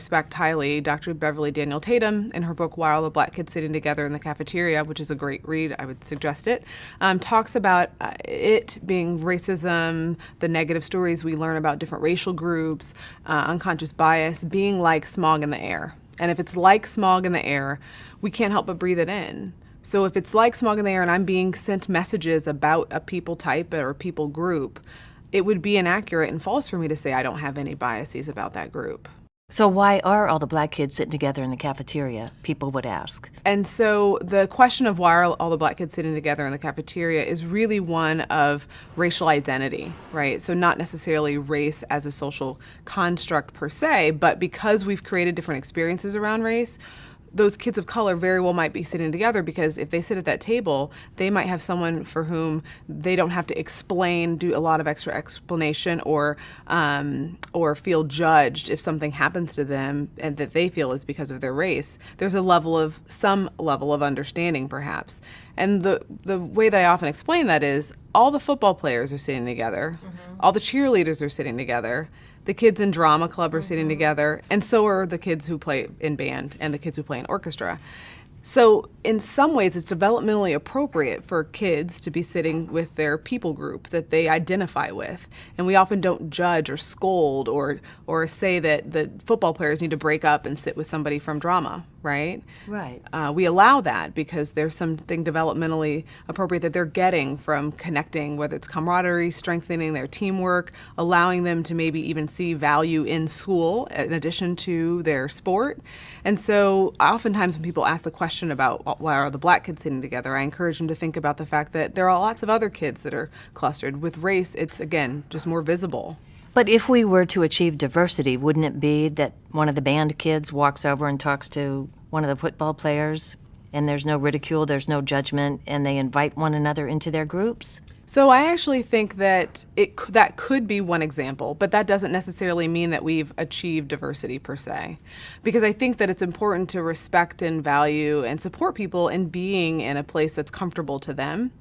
respect highly, Dr. Beverly Daniel Tatum, in her book Why Are All the Black Kids Sitting Together in the Cafeteria, which is a great read, I would suggest it, talks about it being racism, the negative stories we learn about different racial groups, unconscious bias, being like smog in the air. And if it's like smog in the air, we can't help but breathe it in. So if it's like smog in the air and I'm being sent messages about a people type or a people group, it would be inaccurate and false for me to say I don't have any biases about that group. So why are all the black kids sitting together in the cafeteria, people would ask? And so the question of why are all the black kids sitting together in the cafeteria is really one of racial identity, right? So not necessarily race as a social construct per se, but because we've created different experiences around race, those kids of color very well might be sitting together because if they sit at that table, they might have someone for whom they don't have to explain, do a lot of extra explanation, or feel judged if something happens to them and that they feel is because of their race. There's some level of understanding, perhaps. And the way that I often explain that is all the football players are sitting together, all the cheerleaders are sitting together. The kids in drama club are sitting together, and so are the kids who play in band and the kids who play in orchestra. So in some ways, it's developmentally appropriate for kids to be sitting with their people group that they identify with. And we often don't judge or scold or say that the football players need to break up and sit with somebody from drama, right? Right. We allow that because there's something developmentally appropriate that they're getting from connecting, whether it's camaraderie, strengthening their teamwork, allowing them to maybe even see value in school in addition to their sport. And so oftentimes when people ask the question about why are the black kids sitting together, I encourage them to think about the fact that there are lots of other kids that are clustered. With race, it's, again, just more visible. But if we were to achieve diversity, wouldn't it be that one of the band kids walks over and talks to one of the football players, and there's no ridicule, there's no judgment, and they invite one another into their groups? So I actually think that that could be one example, but that doesn't necessarily mean that we've achieved diversity per se. Because I think that it's important to respect and value and support people in being in a place that's comfortable to them.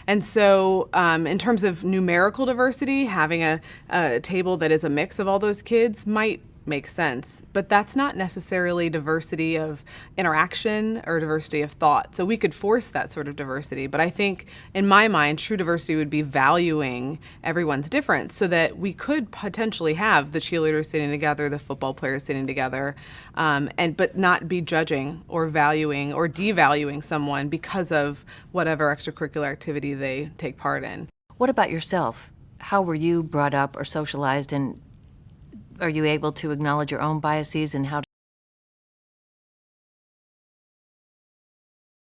And so in terms of numerical diversity, having a table that is a mix of all those kids might make sense, but that's not necessarily diversity of interaction or diversity of thought. So we could force that sort of diversity, but I think in my mind, true diversity would be valuing everyone's difference so that we could potentially have the cheerleaders sitting together, the football players sitting together, but not be judging or valuing or devaluing someone because of whatever extracurricular activity they take part in. What about yourself? How were you brought up or socialized, and are you able to acknowledge your own biases, and how